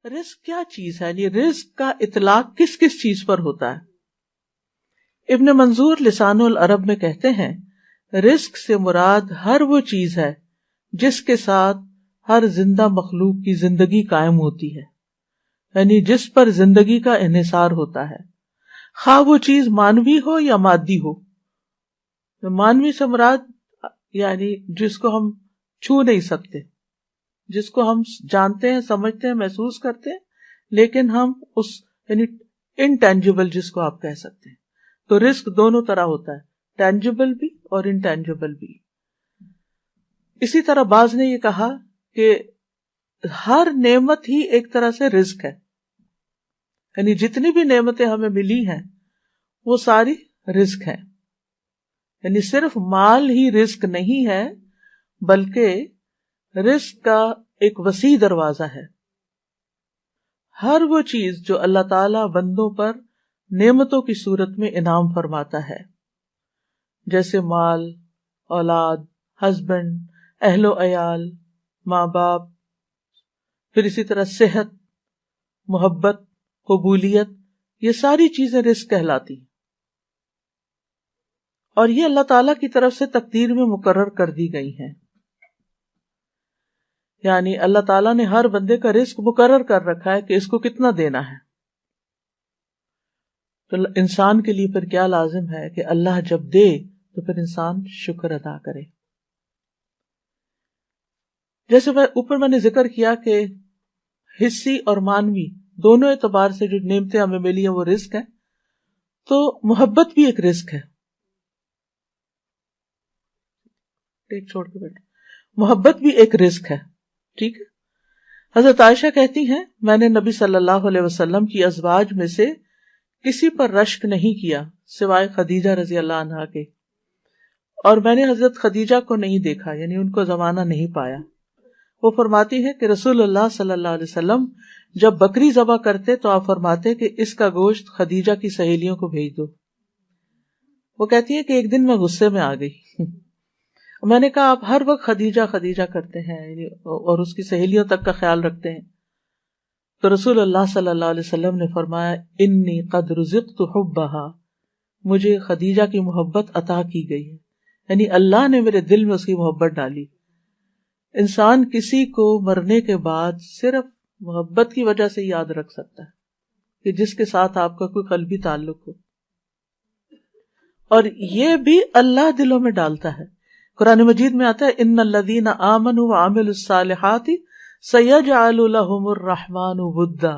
رزق کیا چیز ہے، یعنی رزق کا اطلاق کس کس چیز پر ہوتا ہے؟ ابن منظور لسان العرب میں کہتے ہیں رزق سے مراد ہر وہ چیز ہے جس کے ساتھ ہر زندہ مخلوق کی زندگی قائم ہوتی ہے، یعنی جس پر زندگی کا انحصار ہوتا ہے، خواہ وہ چیز مانوی ہو یا مادی ہو۔ مانوی سے مراد یعنی جس کو ہم چھو نہیں سکتے، جس کو ہم جانتے ہیں، سمجھتے ہیں، محسوس کرتے ہیں، لیکن ہم اس یعنی انٹینجیبل جس کو آپ کہہ سکتے ہیں۔ تو رزق دونوں طرح ہوتا ہے، ٹینجیبل بھی اور انٹینجیبل بھی۔ اسی طرح بعض نے یہ کہا کہ ہر نعمت ہی ایک طرح سے رزق ہے، یعنی جتنی بھی نعمتیں ہمیں ملی ہیں وہ ساری رزق ہیں، یعنی صرف مال ہی رزق نہیں ہے بلکہ رزق کا ایک وسیع دروازہ ہے۔ ہر وہ چیز جو اللہ تعالی بندوں پر نعمتوں کی صورت میں انعام فرماتا ہے، جیسے مال، اولاد، ہسبینڈ، اہل و عیال، ماں باپ، پھر اسی طرح صحت، محبت، قبولیت، یہ ساری چیزیں رزق کہلاتی ہیں، اور یہ اللہ تعالیٰ کی طرف سے تقدیر میں مقرر کر دی گئی ہیں۔ یعنی اللہ تعالیٰ نے ہر بندے کا رزق مقرر کر رکھا ہے کہ اس کو کتنا دینا ہے۔ تو انسان کے لیے پھر کیا لازم ہے کہ اللہ جب دے تو پھر انسان شکر ادا کرے۔ جیسے اوپر میں نے ذکر کیا کہ حصی اور مانوی دونوں اعتبار سے جو نعمتیں ہمیں ملی ہیں وہ رزق ہے، تو محبت بھی ایک رزق ہے۔ چھوڑ کے بیٹھے، محبت بھی ایک رزق ہے، ٹھیک ہے۔ حضرت عائشہ کہتی ہیں میں نے نبی صلی اللہ علیہ وسلم کی ازواج میں سے کسی پر رشک نہیں کیا سوائے خدیجہ رضی اللہ عنہا کے، اور میں نے حضرت خدیجہ کو نہیں دیکھا، یعنی ان کو زمانہ نہیں پایا۔ وہ فرماتی ہے کہ رسول اللہ صلی اللہ علیہ وسلم جب بکری ذبح کرتے تو آپ فرماتے کہ اس کا گوشت خدیجہ کی سہیلیوں کو بھیج دو۔ وہ کہتی ہے کہ ایک دن میں غصے میں آ گئی، میں نے کہا آپ ہر وقت خدیجہ خدیجہ کرتے ہیں اور اس کی سہیلیوں تک کا خیال رکھتے ہیں۔ تو رسول اللہ صلی اللہ علیہ وسلم نے فرمایا انی قد رزقت حبھا، مجھے خدیجہ کی محبت عطا کی گئی ہے، یعنی اللہ نے میرے دل میں اس کی محبت ڈالی۔ انسان کسی کو مرنے کے بعد صرف محبت کی وجہ سے یاد رکھ سکتا ہے کہ جس کے ساتھ آپ کا کوئی قلبی تعلق ہو، اور یہ بھی اللہ دلوں میں ڈالتا ہے۔ قرآن مجید میں آتا ہے ان الذین آمنوا وعملوا الصالحات سیجعل لهم الرحمن ودا،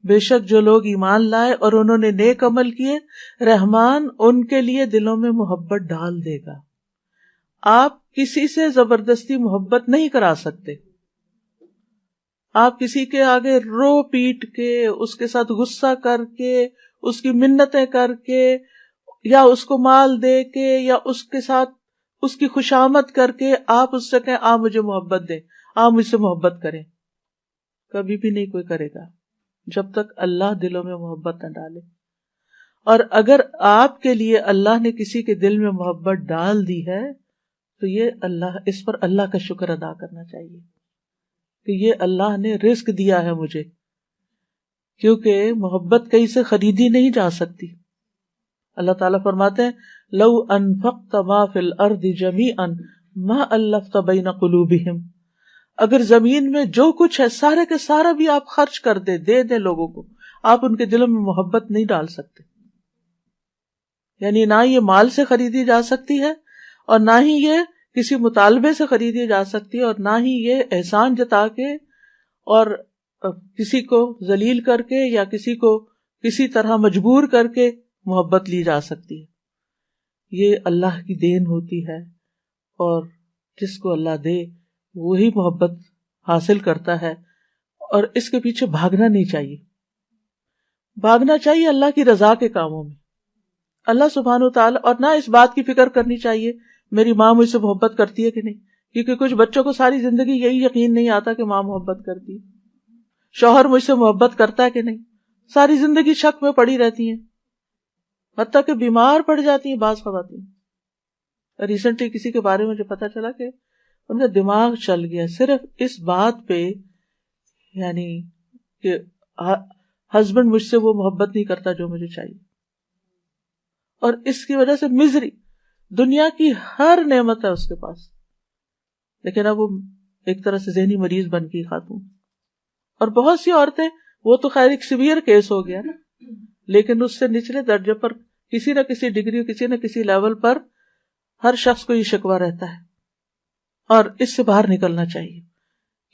بے شک جو لوگ ایمان لائے اور انہوں نے نیک عمل کیے، رحمان ان کے لیے دلوں میں محبت ڈال دے گا۔ آپ کسی سے زبردستی محبت نہیں کرا سکتے، آپ کسی کے آگے رو پیٹ کے، اس کے ساتھ غصہ کر کے، اس کی منتیں کر کے، یا اس کو مال دے کے، یا اس کے ساتھ اس کی خوشامد کر کے آپ اس سے کہیں آپ مجھے محبت دیں، آپ مجھ سے محبت کریں، کبھی بھی نہیں کوئی کرے گا جب تک اللہ دلوں میں محبت نہ ڈالے۔ اور اگر آپ کے لیے اللہ نے کسی کے دل میں محبت ڈال دی ہے تو یہ اللہ، اس پر اللہ کا شکر ادا کرنا چاہیے کہ یہ اللہ نے رزق دیا ہے مجھے، کیونکہ محبت کہیں سے خریدی نہیں جا سکتی۔ اللہ تعالیٰ فرماتے ہیں لو انفقت ما فی الارض جمیعا ما الفت بین قلوبہم، اگر زمین میں جو کچھ ہے سارے کے سارا بھی آپ خرچ کر دے دیں لوگوں کو، آپ ان کے دلوں میں محبت نہیں ڈال سکتے۔ یعنی نہ یہ مال سے خریدی جا سکتی ہے، اور نہ ہی یہ کسی مطالبے سے خریدی جا سکتی ہے، اور نہ ہی یہ احسان جتا کے اور کسی کو ذلیل کر کے یا کسی کو کسی طرح مجبور کر کے محبت لی جا سکتی ہے۔ یہ اللہ کی دین ہوتی ہے، اور جس کو اللہ دے وہی محبت حاصل کرتا ہے، اور اس کے پیچھے بھاگنا نہیں چاہیے۔ بھاگنا چاہیے اللہ کی رضا کے کاموں میں، اللہ سبحانہ وتعالی، اور نہ اس بات کی فکر کرنی چاہیے میری ماں مجھ سے محبت کرتی ہے کہ نہیں، کیونکہ کچھ بچوں کو ساری زندگی یہی یقین نہیں آتا کہ ماں محبت کرتی ہے، شوہر مجھ سے محبت کرتا ہے کہ نہیں، ساری زندگی شک میں پڑی رہتی ہیں، حتیٰ کہ بیمار پڑ جاتی ہیں بعض خواتین۔ ریسنٹلی کسی کے بارے میں جو پتا چلا کہ ان کا دماغ چل گیا صرف اس بات پہ یعنی کہ ہسبینڈ مجھ سے وہ محبت نہیں کرتا جو مجھے چاہیے، اور اس کی وجہ سے مزری، دنیا کی ہر نعمت ہے اس کے پاس، لیکن اب وہ ایک طرح سے ذہنی مریض بن گئی خاتون. اور بہت سی عورتیں، وہ تو خیر ایک سیویئر کیس ہو گیا نا، لیکن اس سے نچلے درجے پر کسی نہ کسی ڈگری، کسی نہ کسی لیول پر ہر شخص کو یہ شکوہ رہتا ہے، اور اس سے باہر نکلنا چاہیے،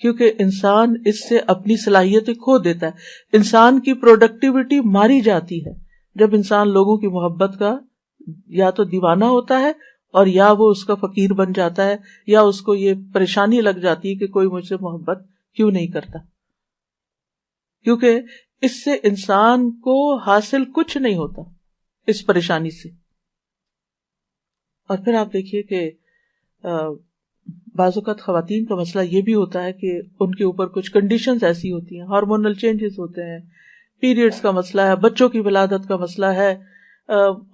کیونکہ انسان اس سے اپنی صلاحیتیں کھو دیتا ہے. انسان کی پروڈکٹیوٹی ماری جاتی ہے جب انسان لوگوں کی محبت کا یا تو دیوانہ ہوتا ہے، اور یا وہ اس کا فقیر بن جاتا ہے، یا اس کو یہ پریشانی لگ جاتی ہے کہ کوئی مجھ سے محبت کیوں نہیں کرتا. کیونکہ اس سے انسان کو حاصل کچھ نہیں ہوتا اس پریشانی سے. اور پھر آپ دیکھیے کہ بعض اوقات خواتین کا مسئلہ یہ بھی ہوتا ہے کہ ان کے اوپر کچھ کنڈیشنز ایسی ہوتی ہیں، ہارمونل چینجز ہوتے ہیں، پیریڈز کا مسئلہ ہے، بچوں کی ولادت کا مسئلہ ہے،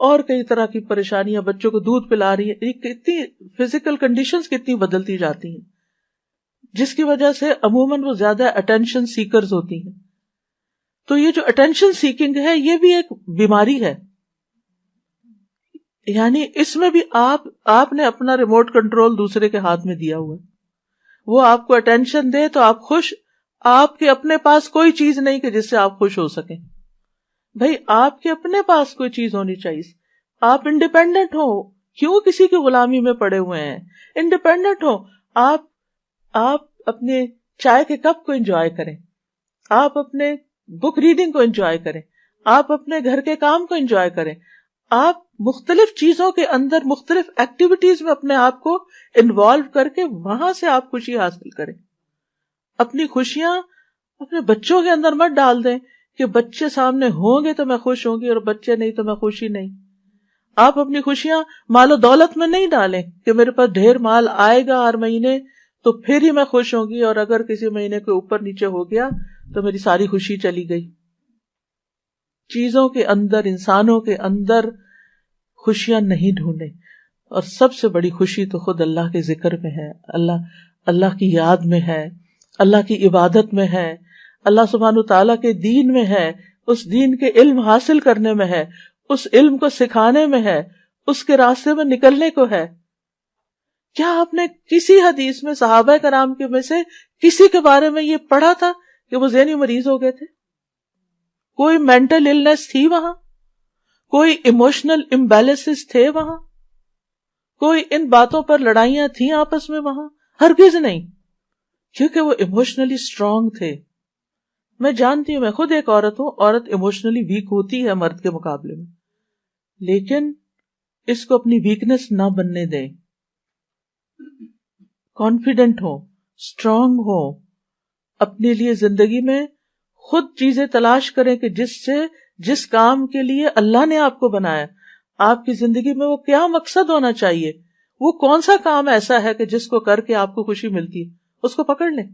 اور کئی طرح کی پریشانیاں، بچوں کو دودھ پلا رہی ہیں، کتنی فزیکل کنڈیشنز کتنی بدلتی جاتی ہیں، جس کی وجہ سے عموماً وہ زیادہ اٹینشن سیکرز ہوتی ہیں. تو یہ جو اٹینشن سیکنگ ہے یہ بھی ایک بیماری ہے. یعنی اس میں بھی آپ نے اپنا ریموٹ کنٹرول دوسرے کے ہاتھ میں دیا ہوا ہے. وہ آپ کو اٹینشن دے تو آپ خوش، آپ کے اپنے پاس کوئی چیز نہیں کہ جس سے آپ خوش ہو سکیں. بھائی آپ کے اپنے پاس کوئی چیز ہونی چاہیے، آپ انڈیپینڈنٹ ہو، کیوں کسی کی غلامی میں پڑے ہوئے ہیں؟ انڈیپینڈنٹ ہو، آپ اپنے چائے کے کپ کو انجوائے کریں، آپ اپنے بک ریڈنگ کو انجوائے کریں، آپ اپنے گھر کے کام کو انجوائے کریں، آپ مختلف چیزوں کے اندر مختلف ایکٹیویٹیز میں اپنے آپ کو انوالو کر کے وہاں سے آپ خوشی حاصل کریں. اپنی خوشیاں اپنے بچوں کے اندر مت ڈال دیں کہ بچے سامنے ہوں گے تو میں خوش ہوں گی اور بچے نہیں تو میں خوشی نہیں. آپ اپنی خوشیاں مال و دولت میں نہیں ڈالیں کہ میرے پاس ڈھیر مال آئے گا ہر مہینے تو پھر ہی میں خوش ہوں گی، اور اگر کسی مہینے کے اوپر نیچے ہو گیا تو میری ساری خوشی چلی گئی. چیزوں کے اندر، انسانوں کے اندر خوشیاں نہیں ڈھونڈیں. اور سب سے بڑی خوشی تو خود اللہ کے ذکر میں ہے، اللہ کی یاد میں ہے، اللہ کی عبادت میں ہے، اللہ سبحانہ تعالیٰ کے دین میں ہے، اس دین کے علم حاصل کرنے میں ہے، اس علم کو سکھانے میں ہے، اس کے راستے میں نکلنے کو ہے. کیا آپ نے کسی حدیث میں صحابہ کرام کے میں سے کسی کے بارے میں یہ پڑھا تھا کہ وہ ذہنی مریض ہو گئے تھے؟ کوئی مینٹل النس تھی وہاں؟ کوئی ایموشنل امبیلنسز تھے وہاں؟ کوئی ان باتوں پر لڑائیاں تھیں آپس میں وہاں؟ ہرگز نہیں، کیونکہ وہ ایموشنلی اسٹرانگ تھے. میں جانتی ہوں، میں خود ایک عورت ہوں، عورت ایموشنلی ویک ہوتی ہے مرد کے مقابلے میں، لیکن اس کو اپنی ویکنس نہ بننے دیں. کانفیڈنٹ ہو، اسٹرانگ ہو، اپنے لیے زندگی میں خود چیزیں تلاش کریں کہ جس کام کے لیے اللہ نے آپ کو بنایا، آپ کی زندگی میں وہ کیا مقصد ہونا چاہیے، وہ کون سا کام ایسا ہے کہ جس کو کر کے آپ کو خوشی ملتی ہے، اس کو پکڑ لیں.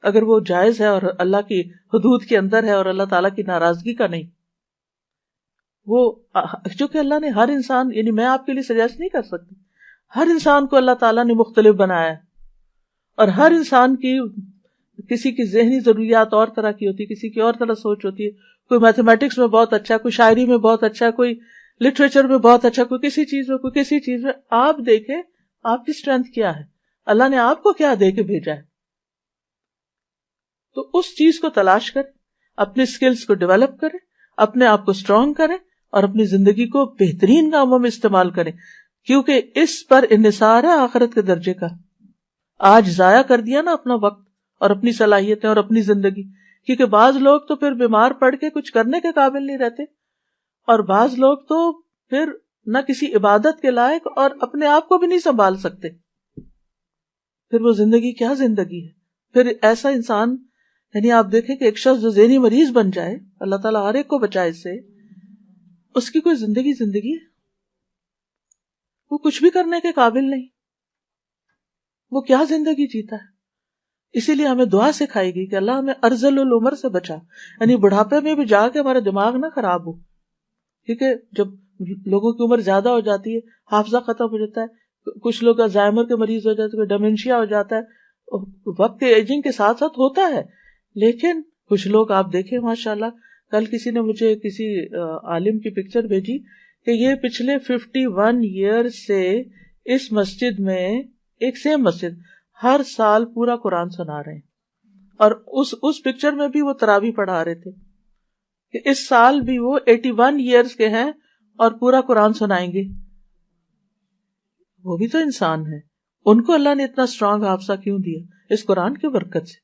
اگر وہ جائز ہے اور اللہ کی حدود کے اندر ہے اور اللہ تعالیٰ کی ناراضگی کا نہیں. وہ چونکہ اللہ نے ہر انسان، یعنی میں آپ کے لیے سجیسٹ نہیں کر سکتی، ہر انسان کو اللہ تعالیٰ نے مختلف بنایا ہے، اور ہر انسان کی کسی کی ذہنی ضروریات اور طرح کی ہوتی ہے، کسی کی اور طرح سوچ ہوتی ہے. کوئی میتھمیٹکس میں بہت اچھا ہے، کوئی شاعری میں بہت اچھا ہے، کوئی لٹریچر میں بہت اچھا، کوئی کسی چیز میں، کوئی کسی چیز میں. آپ دیکھیں آپ کی اسٹرینتھ کیا ہے، اللہ نے آپ کو کیا دے کے بھیجا ہے، تو اس چیز کو تلاش کریں، اپنے اسکلز کو ڈیولپ کریں، اپنے آپ کو اسٹرانگ کریں، اور اپنی زندگی کو بہترین کاموں میں استعمال کریں. کیونکہ اس پر انحصار ہے آخرت کے درجے کا. آج ضائع کر دیا نا اپنا وقت اور اپنی صلاحیتیں اور اپنی زندگی، کیونکہ بعض لوگ تو پھر بیمار پڑ کے کچھ کرنے کے قابل نہیں رہتے، اور بعض لوگ تو پھر نہ کسی عبادت کے لائق اور اپنے آپ کو بھی نہیں سنبھال سکتے. پھر وہ زندگی کیا زندگی ہے؟ پھر ایسا انسان، یعنی آپ دیکھیں کہ ایک شخص جو ذہنی مریض بن جائے، اللہ تعالیٰ ہر ایک کو بچائے اس سے، اس کی کوئی زندگی ہے؟ وہ کچھ بھی کرنے کے قابل نہیں، وہ کیا زندگی جیتا ہے؟ اسی لیے ہمیں دعا سکھائی گئی کہ اللہ ہمیں ارذل العمر سے بچا، یعنی بڑھاپے میں بھی جا کے ہمارا دماغ نہ خراب ہو. کیونکہ جب لوگوں کی عمر زیادہ ہو جاتی ہے، حافظہ ختم ہو جاتا ہے، کچھ لوگ الزائمر کے مریض ہو جاتے ہیں، ڈیمنشیا ہو جاتا ہے، وقت کے ایجنگ کے ساتھ ساتھ ہوتا ہے، لیکن کچھ لوگ آپ دیکھیں ماشاءاللہ، کل کسی نے مجھے کسی عالم کی پکچر بھیجی کہ یہ پچھلے 51 ایئر سے اس مسجد میں، ایک سیم مسجد، ہر سال پورا قرآن سنا رہے ہیں، اور اس پکچر میں بھی وہ تراویح پڑھا رہے تھے کہ اس سال بھی وہ 81 ایئرز کے ہیں اور پورا قرآن سنائیں گے. وہ بھی تو انسان ہے، ان کو اللہ نے اتنا اسٹرانگ حافظہ کیوں دیا؟ اس قرآن کی برکت سے،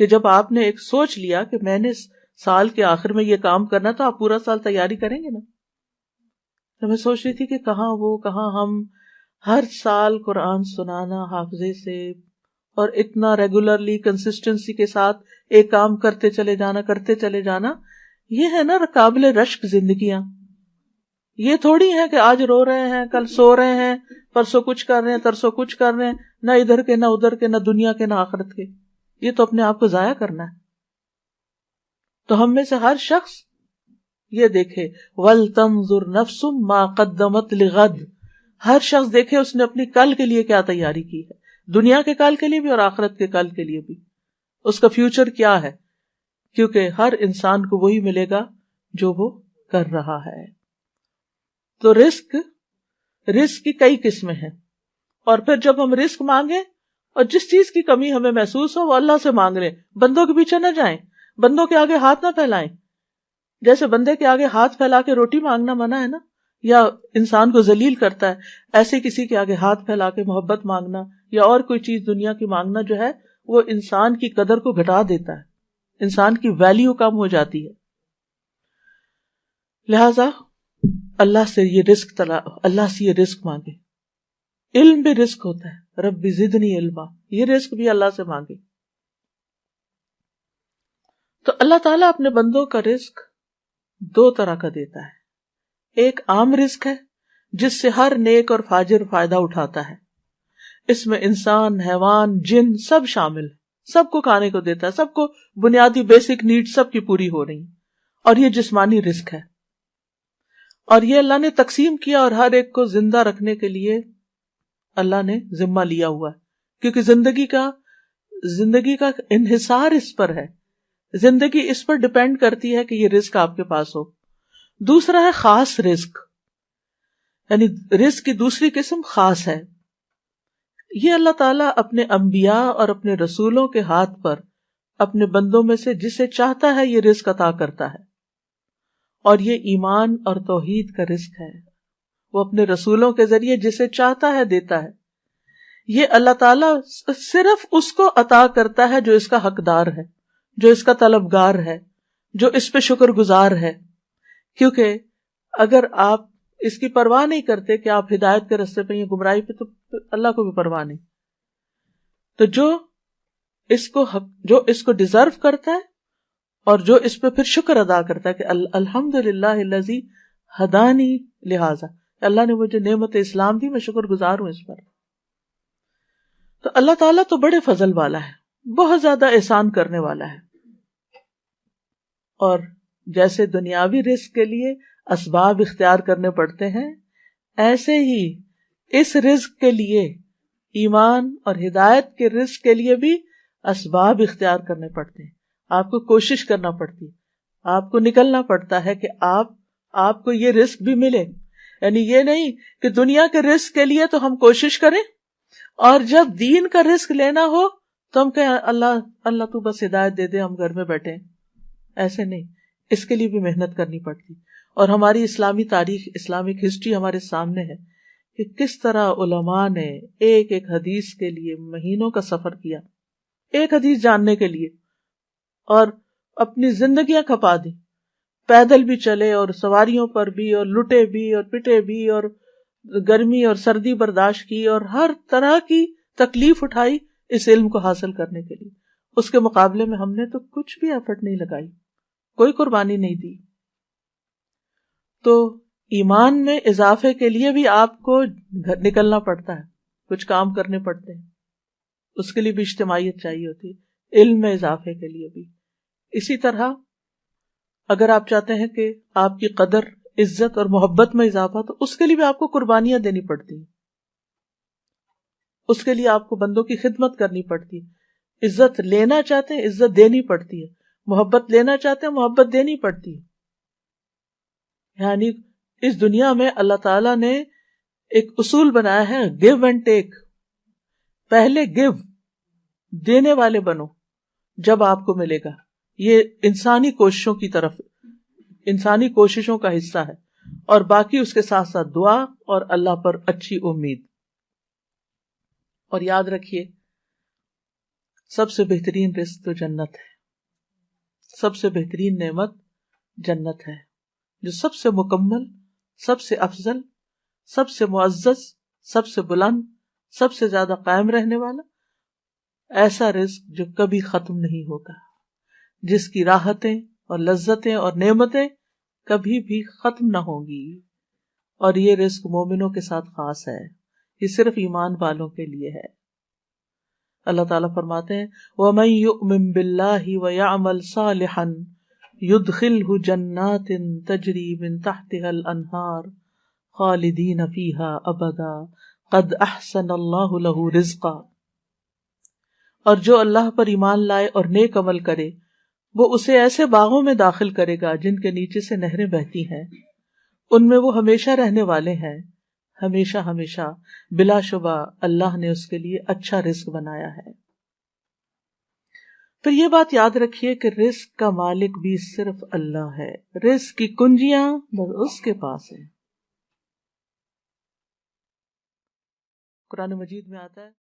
کہ جب آپ نے ایک سوچ لیا کہ میں نے سال کے آخر میں یہ کام کرنا، تو آپ پورا سال تیاری کریں گے نا. تو میں سوچ رہی تھی کہ کہاں ہم ہر سال قرآن سنانا حافظے سے، اور اتنا ریگولرلی کنسسٹنسی کے ساتھ ایک کام کرتے چلے جانا، یہ ہے نا قابل رشک زندگیاں. یہ تھوڑی ہے کہ آج رو رہے ہیں، کل سو رہے ہیں، پرسوں کچھ کر رہے ہیں، ترسوں کچھ کر رہے ہیں، نہ ادھر کے نہ ادھر کے، نہ دنیا کے نہ آخرت کے. یہ تو اپنے آپ کو ضائع کرنا ہے. تو ہم میں سے ہر شخص یہ دیکھے وَلْتَنظُرْ نَفْسٌ مَا قَدَّمَتْ لِغَدٍ، ہر شخص دیکھے اس نے اپنی کل کے لیے کیا تیاری کی ہے، دنیا کے کل کے لیے بھی اور آخرت کے کل کے لیے بھی. اس کا فیوچر کیا ہے، کیونکہ ہر انسان کو وہی ملے گا جو وہ کر رہا ہے. تو رزق کی کئی قسمیں ہیں، اور پھر جب ہم رزق مانگیں اور جس چیز کی کمی ہمیں محسوس ہو وہ اللہ سے مانگ لیں، بندوں کے پیچھے نہ جائیں، بندوں کے آگے ہاتھ نہ پھیلائیں. جیسے بندے کے آگے ہاتھ پھیلا کے روٹی مانگنا منع ہے نا، یا انسان کو ذلیل کرتا ہے، ایسے کسی کے آگے ہاتھ پھیلا کے محبت مانگنا یا اور کوئی چیز دنیا کی مانگنا جو ہے وہ انسان کی قدر کو گھٹا دیتا ہے، انسان کی ویلیو کم ہو جاتی ہے. لہذا اللہ سے یہ رزق مانگے. علم بھی رزق ہوتا ہے، رب زدنی علما، یہ رزق بھی اللہ سے مانگے. تو اللہ تعالیٰ اپنے بندوں کا رزق دو طرح کا دیتا ہے. ایک عام رزق ہے جس سے ہر نیک اور فاجر فائدہ اٹھاتا ہے، اس میں انسان، حیوان، جن سب شامل ہیں، سب کو کھانے کو دیتا ہے، سب کو بنیادی بیسک نیڈ سب کی پوری ہو رہی، اور یہ جسمانی رزق ہے. اور یہ اللہ نے تقسیم کیا، اور ہر ایک کو زندہ رکھنے کے لیے اللہ نے ذمہ لیا ہوا ہے، کیونکہ زندگی کا انحصار اس پر ہے، زندگی اس پر ڈیپینڈ کرتی ہے کہ یہ رزق آپ کے پاس ہو. دوسرا ہے خاص رزق، یعنی رزق کی دوسری قسم خاص ہے. یہ اللہ تعالیٰ اپنے انبیاء اور اپنے رسولوں کے ہاتھ پر اپنے بندوں میں سے جسے چاہتا ہے یہ رزق عطا کرتا ہے، اور یہ ایمان اور توحید کا رزق ہے. وہ اپنے رسولوں کے ذریعے جسے چاہتا ہے دیتا ہے. یہ اللہ تعالیٰ صرف اس کو عطا کرتا ہے جو اس کا حقدار ہے، جو اس کا طلبگار ہے، جو اس پہ شکر گزار ہے. کیونکہ اگر آپ اس کی پرواہ نہیں کرتے کہ آپ ہدایت کے راستے پہ یا گمراہی پہ، تو اللہ کو بھی پرواہ نہیں. تو جو اس کو ڈیزرو کرتا ہے اور جو اس پہ پھر شکر ادا کرتا ہے کہ الحمدللہ الذی ہدانی لہذا، اللہ نے مجھے نعمت اسلام دی، میں شکر گزار ہوں اس پر. تو اللہ تعالیٰ تو بڑے فضل والا ہے، بہت زیادہ احسان کرنے والا ہے. اور جیسے دنیاوی رزق کے لیے اسباب اختیار کرنے پڑتے ہیں، ایسے ہی اس رزق کے لیے، ایمان اور ہدایت کے رزق کے لیے بھی اسباب اختیار کرنے پڑتے ہیں. آپ کو کوشش کرنا پڑتی ہے، آپ کو نکلنا پڑتا ہے کہ آپ کو یہ رزق بھی ملے. یعنی یہ نہیں کہ دنیا کے رزق کے لیے تو ہم کوشش کریں، اور جب دین کا رزق لینا ہو تو ہم کہیں اللہ تو بس ہدایت دے دے، ہم گھر میں بیٹھے. ایسے نہیں، اس کے لیے بھی محنت کرنی پڑتی. اور ہماری اسلامی تاریخ، اسلامک ہسٹری ہمارے سامنے ہے کہ کس طرح علماء نے ایک ایک حدیث کے لیے مہینوں کا سفر کیا، ایک حدیث جاننے کے لیے، اور اپنی زندگیاں کھپا دی. پیدل بھی چلے اور سواریوں پر بھی، اور لٹے بھی اور پٹے بھی، اور گرمی اور سردی برداشت کی، اور ہر طرح کی تکلیف اٹھائی اس علم کو حاصل کرنے کے لیے. اس کے مقابلے میں ہم نے تو کچھ بھی ایفرٹ نہیں لگائی، کوئی قربانی نہیں دی. تو ایمان میں اضافے کے لیے بھی آپ کو نکلنا پڑتا ہے، کچھ کام کرنے پڑتے ہیں، اس کے لیے بھی اجتماعیت چاہیے ہوتی ہے، علم میں اضافے کے لیے بھی. اسی طرح اگر آپ چاہتے ہیں کہ آپ کی قدر، عزت اور محبت میں اضافہ، تو اس کے لیے بھی آپ کو قربانیاں دینی پڑتی ہیں، اس کے لیے آپ کو بندوں کی خدمت کرنی پڑتی. عزت لینا چاہتے ہیں عزت دینی پڑتی ہے، محبت لینا چاہتے ہیں محبت دینی پڑتی ہے. یعنی اس دنیا میں اللہ تعالیٰ نے ایک اصول بنایا ہے، گیو اینڈ ٹیک. پہلے گیو، دینے والے بنو جب آپ کو ملے گا. یہ انسانی کوششوں کی طرف، انسانی کوششوں کا حصہ ہے، اور باقی اس کے ساتھ ساتھ دعا اور اللہ پر اچھی امید. اور یاد رکھیے سب سے بہترین رزق تو جنت ہے، سب سے بہترین نعمت جنت ہے، جو سب سے مکمل، سب سے افضل، سب سے معزز، سب سے بلند، سب سے زیادہ قائم رہنے والا ایسا رزق جو کبھی ختم نہیں ہوگا، جس کی راحتیں اور لذتیں اور نعمتیں کبھی بھی ختم نہ ہوں گی. اور یہ رزق مومنوں کے ساتھ خاص ہے، یہ صرف ایمان والوں کے لیے ہے. اللہ تعالیٰ فرماتے ہیں وَمَن يُؤْمِن بِاللَّهِ وَيَعْمَلْ صَالِحًا يُدْخِلْهُ جَنَّاتٍ تَجْرِي مِن تَحْتِهَا الْأَنْهَارُ خَالِدِينَ فِيهَا أَبَدًا قَدْ أَحْسَنَ اللَّهُ لَهُ رِزْقًا. اور جو اللہ پر ایمان لائے اور نیک عمل کرے وہ اسے ایسے باغوں میں داخل کرے گا جن کے نیچے سے نہریں بہتی ہیں، ان میں وہ ہمیشہ رہنے والے ہیں، ہمیشہ ہمیشہ. بلا شبہ اللہ نے اس کے لیے اچھا رزق بنایا ہے. پھر یہ بات یاد رکھیے کہ رزق کا مالک بھی صرف اللہ ہے، رزق کی کنجیاں بس اس کے پاس ہیں. قرآن مجید میں آتا ہے